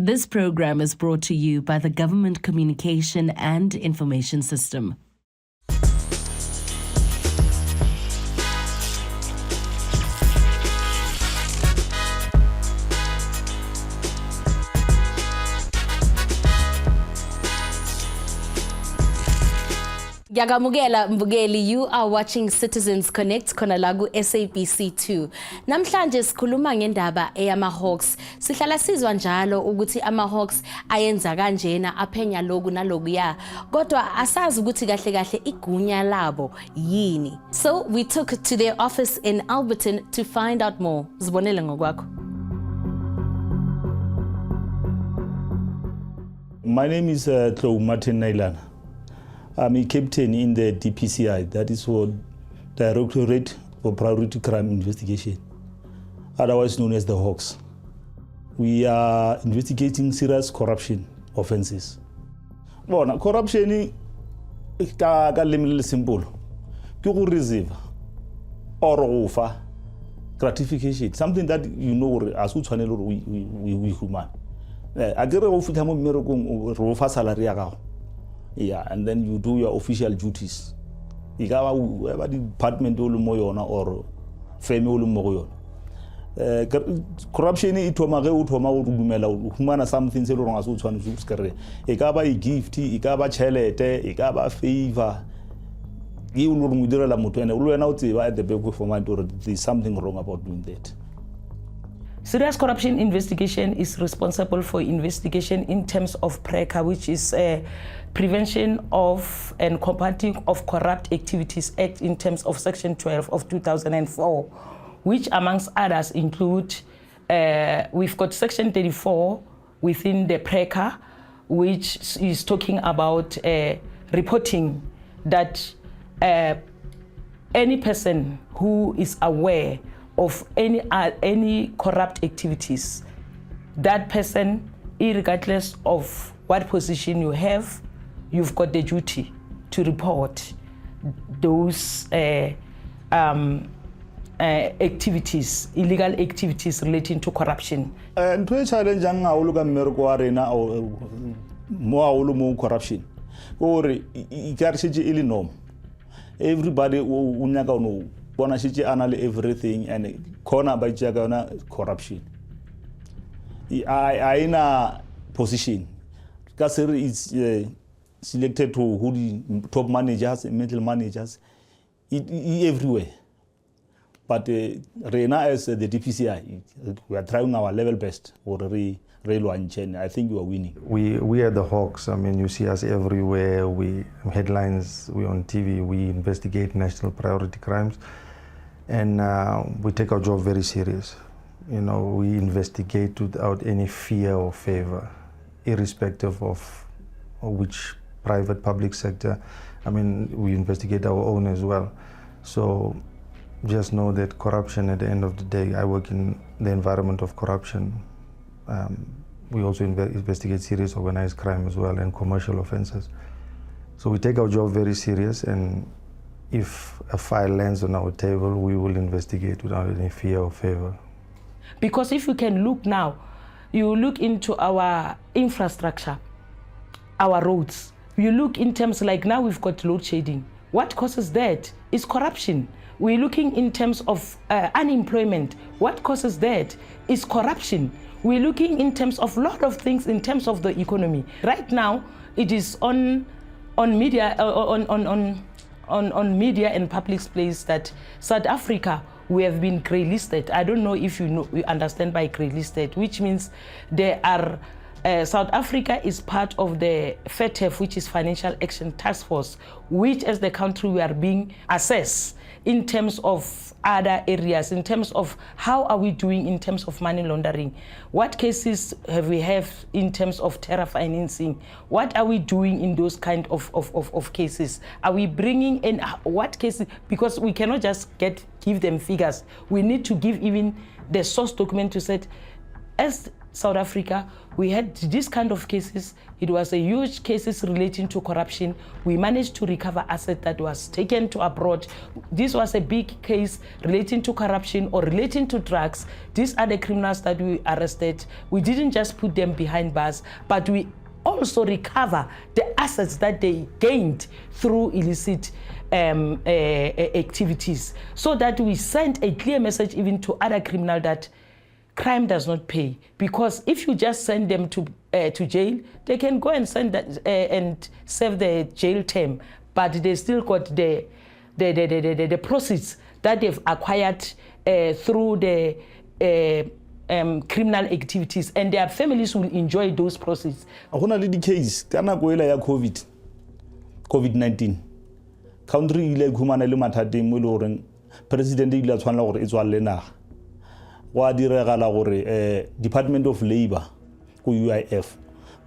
This program is brought to you by the Government Communication and Information System. Yagamugela Mbugeli, you are watching Citizens Connect Konalagu SABC2. Namhlanje sikhuluma ngendaba eyama-Hawks. Sihlala sizwa njalo ukuthi ama-Hawks ayenza kanjena aphenya loku nalokuya. Kodwa asazi ukuthi kahle kahle igunya labo yini. So we took to their office in Alberton to find out more. Zibonele ngokwakho. My name is Martin Nailana. I'm a captain in the DPCI, that is for Directorate for Priority Crime Investigation, otherwise known as the Hawks. We are investigating serious corruption offenses. Well, corruption is simple. You receive or offer gratification, something that you know as we human. I get a salary. Yeah, and then you do your official duties. Ikawa department or family corruption humana something se wrong as utshwana skare. Ikaba I gift, ikaba chelete, ikaba favor. You will mudira motho ene o wena o tseba at the back for mind or there's something wrong about doing that. Serious corruption investigation is responsible for investigation in terms of PRECA, which is Prevention of and Combating of Corrupt Activities Act in terms of Section 12 of 2004, which amongst others include, we've got Section 34 within the PRECA, which is talking about reporting that any person who is aware of any corrupt activities, that person, irregardless of what position you have, you've got the duty to report those activities, illegal activities relating to corruption. And to challenge more corruption, or everybody know. Everything and corner by jagana corruption. I in a position. Kasser is selected to who the top managers, middle managers, everywhere. But Rena as the DPCI, we are trying our level best for railway chain. I think we are winning. We are the Hawks. I mean, you see us everywhere. We headlines. We on TV. We investigate national priority crimes. And we take our job very serious. You know, we investigate without any fear or favor, irrespective of which private, public sector. I mean, we investigate our own as well. So just know that corruption, at the end of the day, I work in the environment of corruption. We also investigate serious organized crime as well and commercial offenses. So we take our job very serious, and if a file lands on our table, we will investigate without any fear or favor. Because if you can look now, you look into our infrastructure, our roads. You look in terms like now we've got load shedding. What causes that? Is corruption. We're looking in terms of unemployment. What causes that? Is corruption. We're looking in terms of a lot of things in terms of the economy. Right now, it is on media, on media and public space that South Africa, we have been grey listed. I don't know if you understand by grey listed, which means there are South Africa is part of the FATF, which is Financial Action Task Force, which as the country we are being assessed in terms of other areas, in terms of how are we doing in terms of money laundering. What cases have we in terms of terror financing? What are we doing in those kind of cases? Are we bringing in what cases? Because we cannot just give them figures. We need to give even the source document to say, as South Africa, we had this kind of cases. It was a huge cases relating to corruption. We managed to recover asset that was taken to abroad. This was a big case relating to corruption or relating to drugs. These are the criminals that we arrested. We didn't just put them behind bars, but we also recover the assets that they gained through illicit activities, so that we sent a clear message even to other criminals that crime does not pay. Because if you just send them to jail, they can go and send that, and serve the jail term, but they still got the proceeds that they've acquired through the criminal activities, and their families will enjoy those proceeds. Hona le di case ka nako ela ya COVID-19 country ile khumana le mathateng mo le gore president ile a tshwanela gore e tswalle naga wa diregala gore Department of Labor ko UIF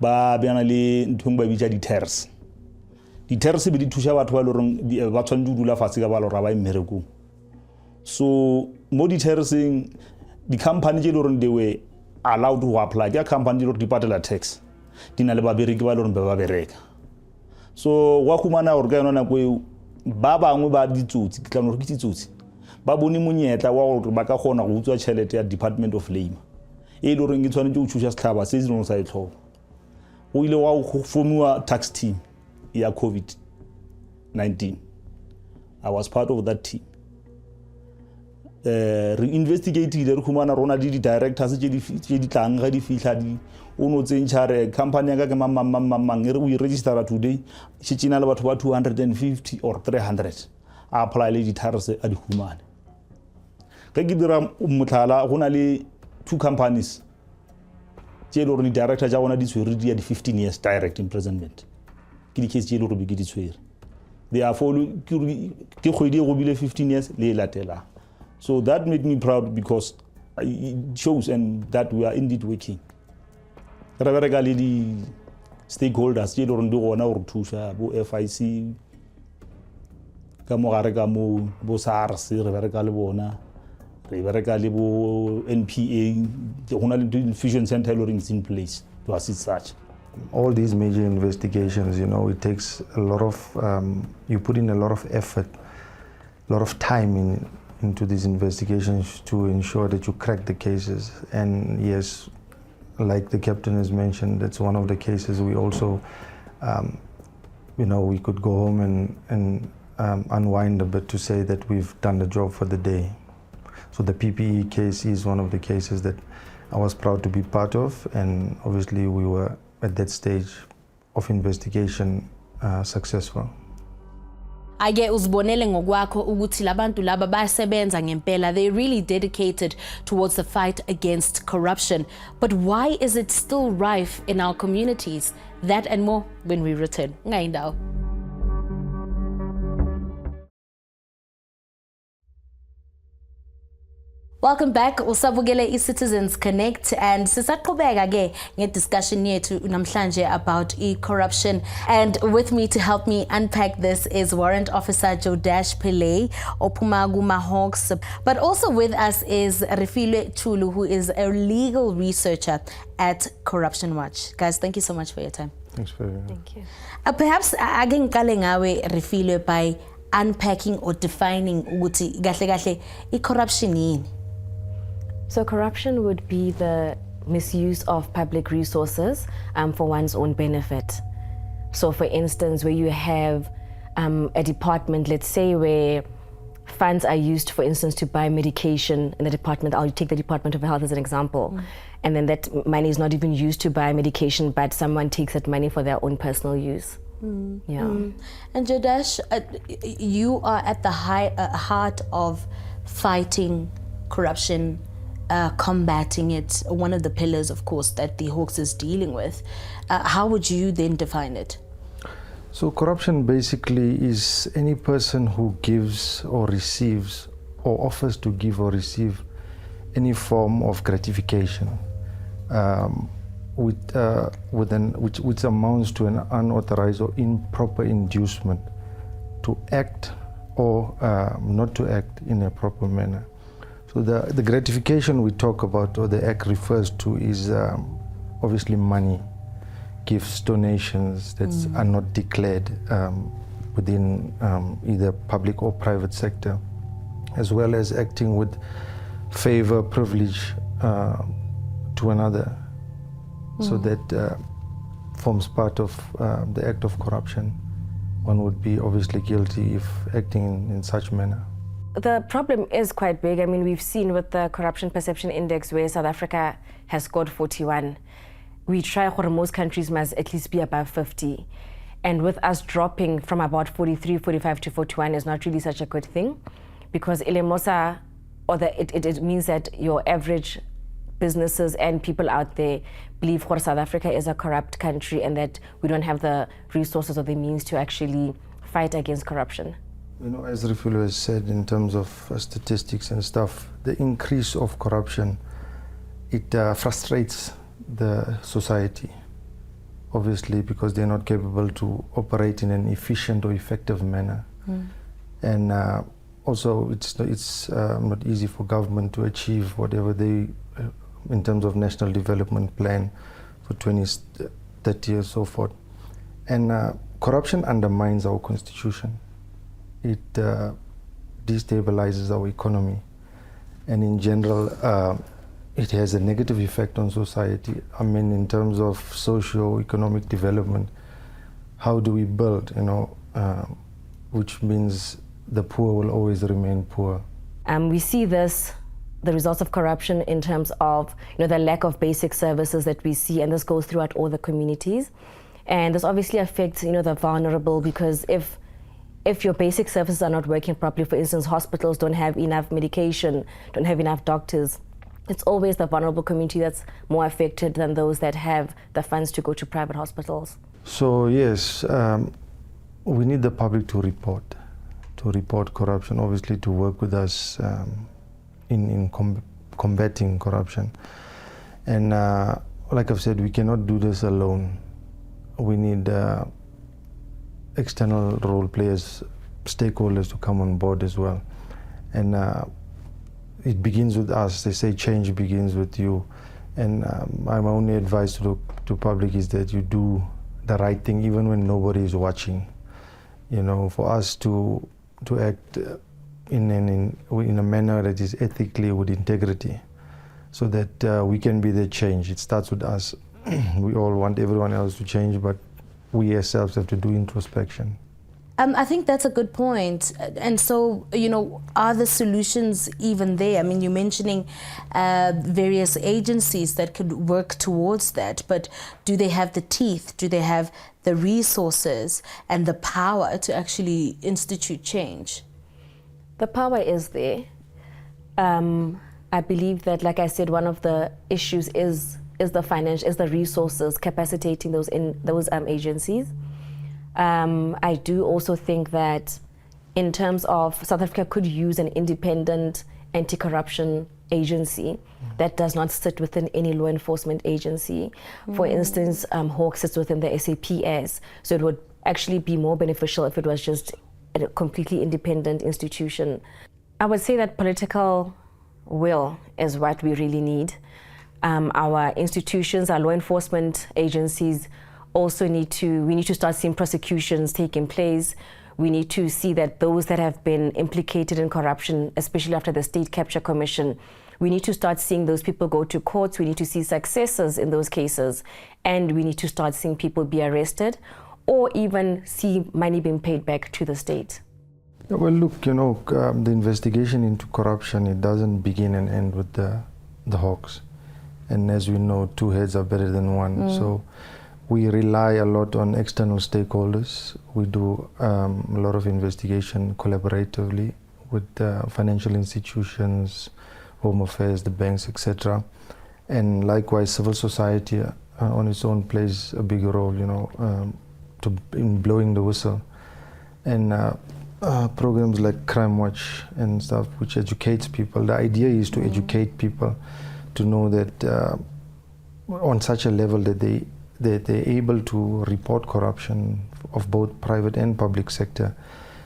ba bana le nthong ba bitsa di-terms be di thusha batho ba le gore ba tshwanetse go dula fatshe ka ba lora ba immereko. So mo di-termseng di-company tse le gore they were allowed to apply ke company tse le gore di patela tax di na le babereki ba le gore ba bereka. So wa khumana gore ka yona nako eo ba bangwe ba ditsotsi ke tla no ke ditsotsi ba bone monyetla wa gore ba ka gona go utswa tšhelete ya Department of Labor e le gore ke tshwanetse go thusa setlhaba se se reng sa itlhogo. O ile wa go formiwa tax team ya COVID-19. I was part of that team. Re investigated re khumana rona di directors tse di tlang ga di fihla di o no tsentšha company ya ka ke mang re o register today se tsena le batho ba 250 or 300 a apply le di-tariffs a di humane. Ge ke dira motlhala go na le 2 companies tse le gore di-director tša bona di tshwere di ya di 15 years direct imprisonment ke di-case tše le gore be ke di tshwere. Therefore ke kgwedi e go bile 15 years le e latelang. So that made me proud because it shows and that we are indeed working. Re bereka le di stakeholders tse le gore di gona gore thusa bo FIC ka mo gare ka mo bo SARS re bereka le bona re bereka le bo NPA go na le infusion center le is in place to assist such. All these major investigations, you know, it takes a lot of you put in a lot of effort, a lot of time into these investigations to ensure that you crack the cases. And yes, like the captain has mentioned, that's one of the cases we also, you know, we could go home and unwind a bit to say that we've done the job for the day. So the PPE case is one of the cases that I was proud to be part of, and obviously we were at that stage of investigation successful. Ake uzibonele ngokwakho ukuthi labantu laba bayasebenza ngempela. They really dedicated towards the fight against corruption. But why is it still rife in our communities? That and more when we return. Ngayindawo. Welcome back. Usabukele iCitizens Connect, and sisaqhubeka ke ngediscussion yethu namhlanje about corruption. And with me to help me unpack this is Warrant Officer Jodash Pillay ophuma kuma-Hawks. But also with us is Refilwe Chulu, who is a legal researcher at Corruption Watch. Guys, thank you so much for your time. Thanks for having me. Thank you. Perhaps ake ngiqale ngawe Refilwe by unpacking or defining ukuthi kahle kahle i-corruption yini. So corruption would be the misuse of public resources for one's own benefit. So for instance, where you have a department, let's say, where funds are used, for instance, to buy medication in the department. I'll take the Department of Health as an example. And then that money is not even used to buy medication, but someone takes that money for their own personal use. Yeah. And Jodash, you are at the heart of fighting corruption, combating it, one of the pillars, of course, that the Hawks is dealing with. How would you then define it? So corruption basically is any person who gives or receives or offers to give or receive any form of gratification which amounts to an unauthorized or improper inducement to act or not to act in a proper manner. So the gratification we talk about, or the Act refers to, is obviously money, gifts, donations that are not declared within either public or private sector, as well as acting with favor, privilege to another. So that forms part of the act of corruption. One would be obviously guilty if acting in such manner. The problem is quite big. I mean, we've seen with the Corruption Perception Index where South Africa has scored 41. We try for most countries must at least be above 50. And with us dropping from about 43, 45 to 41 is not really such a good thing, because Elemosa, or it means that your average businesses and people out there believe South Africa is a corrupt country and that we don't have the resources or the means to actually fight against corruption. You know, as Rifulu has said, in terms of statistics and stuff, the increase of corruption, it frustrates the society, obviously, because they're not capable to operate in an efficient or effective manner. And also, it's not easy for government to achieve whatever they, in terms of national development plan for 2030 and so forth. And corruption undermines our constitution. It destabilizes our economy, and in general it has a negative effect on society. I mean, in terms of socio-economic development, how do we build, which means the poor will always remain poor. We see the results of corruption in terms of the lack of basic services that we see, and this goes throughout all the communities. And this obviously affects the vulnerable, because if your basic services are not working properly, for instance, hospitals don't have enough medication, don't have enough doctors, it's always the vulnerable community that's more affected than those that have the funds to go to private hospitals. So yes, we need the public to report corruption, obviously to work with us in combating corruption. And like I've said, we cannot do this alone. We need external role players, stakeholders to come on board as well. And it begins with us. They say change begins with you. And my only advice to the public is that you do the right thing even when nobody is watching. For us to act in a manner that is ethically, with integrity, so that we can be the change. It starts with us. We all want everyone else to change, but we ourselves have to do introspection. I think that's a good point. And so, are the solutions even there? I mean, you're mentioning various agencies that could work towards that, but do they have the teeth? Do they have the resources and the power to actually institute change? The power is there. I believe that, like I said, one of the issues is the resources, capacitating those agencies. I do also think that in terms of South Africa could use an independent anti-corruption agency that does not sit within any law enforcement agency. For instance, Hawks sits within the SAPS, so it would actually be more beneficial if it was just a completely independent institution. I would say that political will is what we really need. Our institutions, our law enforcement agencies also we need to start seeing prosecutions taking place. We need to see that those that have been implicated in corruption, especially after the State Capture Commission, we need to start seeing those people go to courts. We need to see successes in those cases, and we need to start seeing people be arrested or even see money being paid back to the state. Well, look, the investigation into corruption, it doesn't begin and end with the Hawks. And as we know, two heads are better than one. So we rely a lot on external stakeholders. We do a lot of investigation collaboratively with financial institutions, Home Affairs, the banks, etc. And likewise, civil society on its own plays a big role, in blowing the whistle. And programs like Crime Watch and stuff, which educates people. The idea is to educate people to know that on such a level that they're able to report corruption of both private and public sector,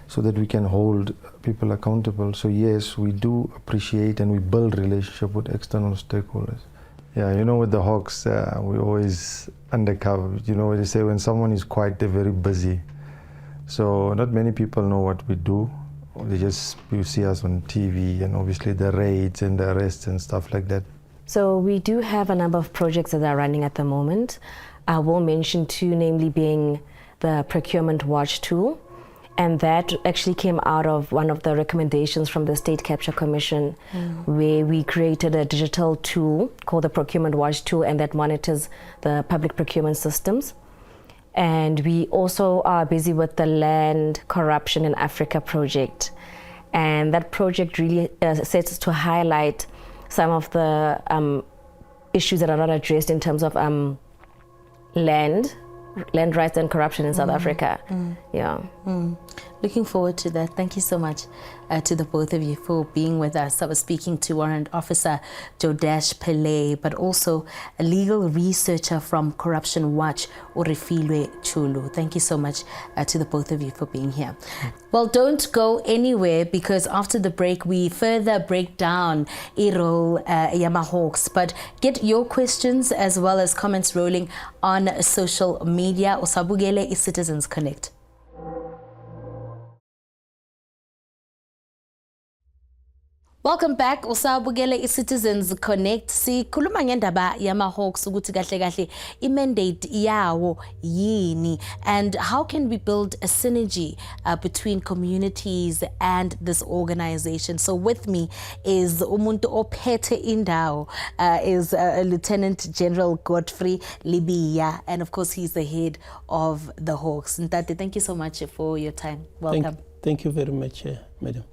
so that we can hold people accountable. So yes, we do appreciate and we build relationship with external stakeholders. Yeah, you know, with the Hawks, we always undercover. You know, they say when someone is quiet, they're very busy. So not many people know what we do. They just, you see us on TV and obviously the raids and the arrests and stuff like that. So we do have a number of projects that are running at the moment. I will mention two, namely being the Procurement Watch tool. And that actually came out of one of the recommendations from the State Capture Commission, where we created a digital tool called the Procurement Watch tool, and that monitors the public procurement systems. And we also are busy with the Land Corruption in Africa project. And that project really sets to highlight some of the issues that are not addressed in terms of land rights and corruption in South Africa. Yeah. Looking forward to that. Thank you so much to the both of you for being with us. I was speaking to Warrant Officer Jodash Pillay, but also a legal researcher from Corruption Watch, Orifilwe Chulu. Thank you so much to the both of you for being here. Well, don't go anywhere, because after the break we further break down Irol Yamahawks. But get your questions as well as comments rolling on social media. Usabugele is Citizens Connect. Welcome back. Usabugele iCitizens Connect. Sikhuluma ngendaba yama-Hawks ukuthi kahle kahle i-mandate yawo yini, and how can we build a synergy between communities and this organization. So with me is umuntu ophethe indawo, is Lieutenant General Godfrey Libiya, and of course he's the head of the Hawks. Ntate, thank you so much for your time. Welcome. Thank you very much, madam.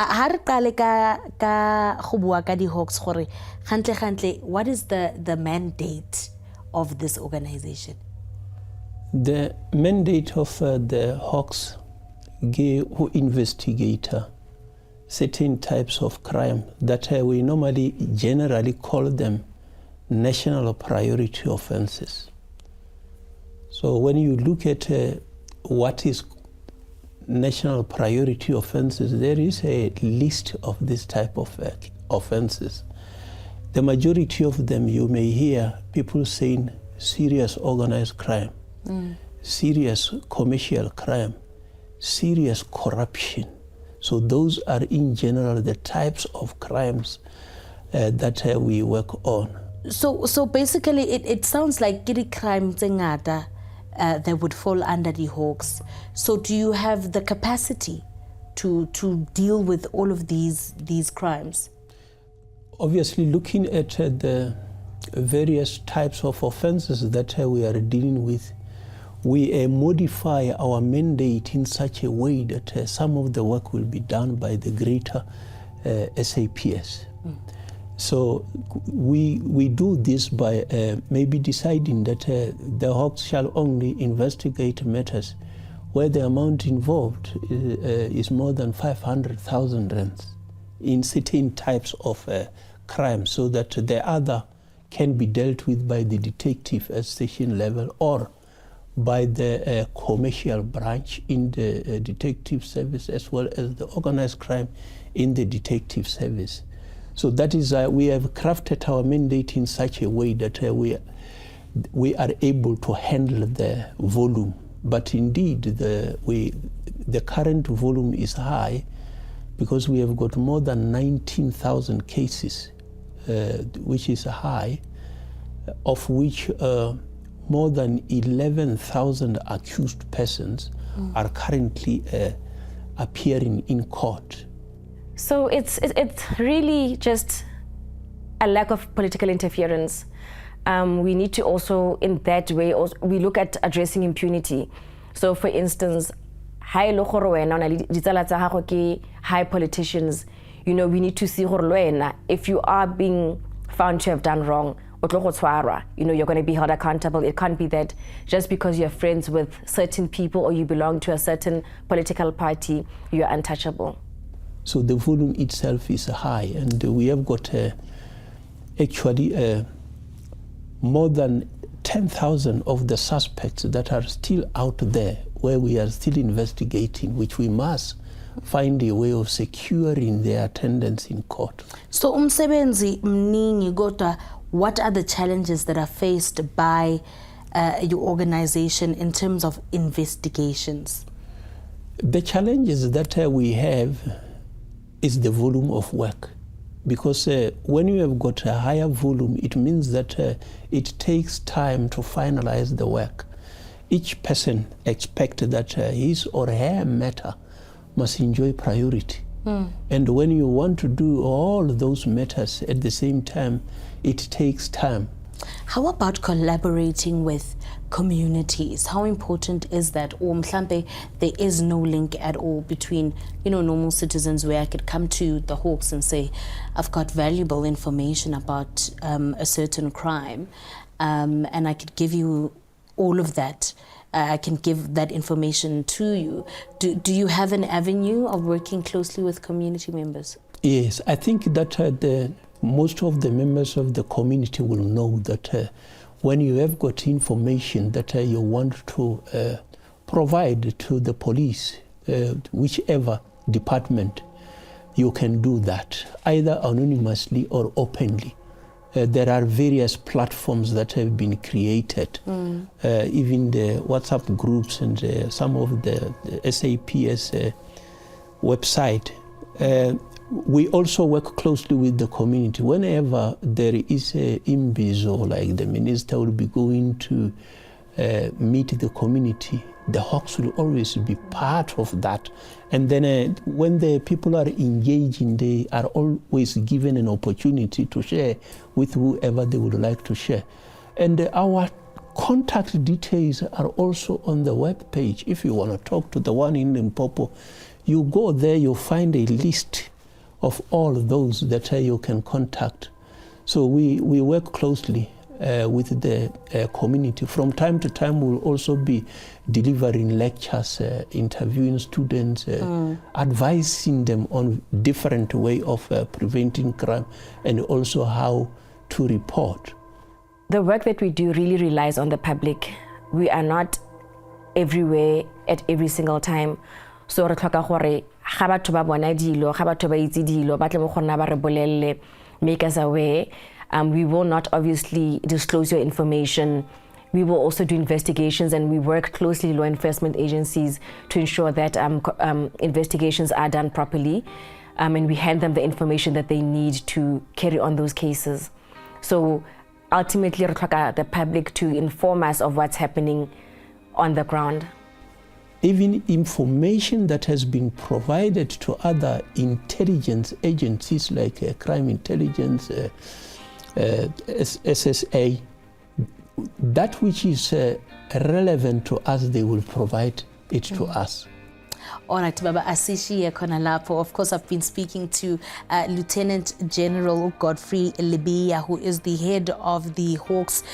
Ha re qale ka go bua ka di-Hawks gore gantle what is the mandate of this organization? The mandate of the Hawks who investigate certain types of crime that we normally generally call them national priority offenses. So when you look at what is national priority offenses, there is a list of this type of offenses. The majority of them, you may hear people saying serious organized crime, serious commercial crime, serious corruption. So those are in general the types of crimes that we work on. So basically it sounds like kiri crime tsengata that would fall under the Hawks. So do you have the capacity to deal with all of these crimes? Obviously, looking at the various types of offenses that we are dealing with, we modify our mandate in such a way that some of the work will be done by the greater SAPS. So we do this by maybe deciding that the Hawks shall only investigate matters where the amount involved is more than 500,000 rands in certain types of crimes, so that the other can be dealt with by the detective at station level or by the commercial branch in the detective service, as well as the organized crime in the detective service. So that is we have crafted our mandate in such a way that we are able to handle the volume. But indeed, the current volume is high because we have got more than 19,000 cases, which is high, of which more than 11,000 accused persons are currently appearing in court. So it's really just a lack of political interference. We need to also, in that way, we look at addressing impunity. So for instance, high politicians, you know, we need to see if you are being found to have done wrong, you know, you're going to be held accountable. It can't be that just because you're friends with certain people or you belong to a certain political party, you're untouchable. So the volume itself is high, and we have got actually more than 10,000 of the suspects that are still out there where we are still investigating, which we must find a way of securing their attendance in court. So umsebenzi mningi kodwa, what are the challenges that are faced by your organization in terms of investigations? The challenges that we have is the volume of work. Because when you have got a higher volume, it means that it takes time to finalize the work. Each person expects that his or her matter must enjoy priority. And when you want to do all those matters at the same time, it takes time. How about collaborating with communities? How important is that? Or mhlambe there is no link at all between, normal citizens, where I could come to the Hawks and say, I've got valuable information about a certain crime, and I could give you all of that. I can give that information to you. Do you have an avenue of working closely with community members? Yes, I think that most of the members of the community will know that when you have got information that you want to provide to the police, whichever department, you can do that, either anonymously or openly. There are various platforms that have been created, even the WhatsApp groups and some of the SAPS website. We also work closely with the community. Whenever there is a imbizo, like the minister will be going to meet the community, the Hawks will always be part of that. And then when the people are engaging, they are always given an opportunity to share with whoever they would like to share. And our contact details are also on the web page. If you want to talk to the one in Limpopo, you go there, you find a list of all those that you can contact. So we work closely with the community. From time to time, we'll also be delivering lectures, interviewing students, advising them on different way of preventing crime and also how to report. The work that we do really relies on the public. We are not everywhere at every single time. So re tlhoka gore ga batho ba bona dilo, ga batho ba itse dilo, ba tle mo gona ba re bolelle, make us aware. We will not obviously disclose your information. We will also do investigations, and we work closely with law enforcement agencies to ensure that investigations are done properly, and we hand them the information that they need to carry on those cases. So ultimately, re tlhoka the public to inform us of what's happening on the ground. Even information that has been provided to other intelligence agencies like crime intelligence, SSA, that which is relevant to us, they will provide it to us. All right, Baba Asishiye khona lapho. Of course, I've been speaking to Lieutenant General Godfrey Libya, who is the head of the Hawks,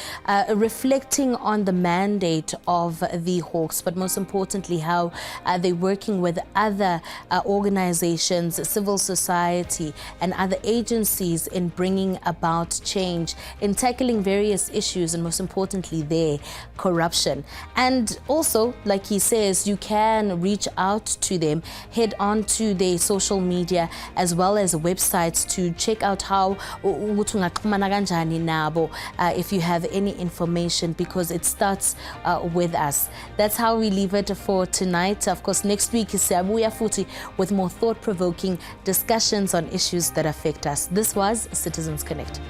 reflecting on the mandate of the Hawks, but most importantly, how they're working with other organizations, civil society, and other agencies in bringing about change, in tackling various issues, and most importantly, their corruption. And also, like he says, you can reach out to them, head on to their social media as well as websites to check out how if you have any information, because it starts with us. That's how we leave it for tonight. Of course, next week is Siabuya Futi with more thought-provoking discussions on issues that affect us. This was Citizens Connect.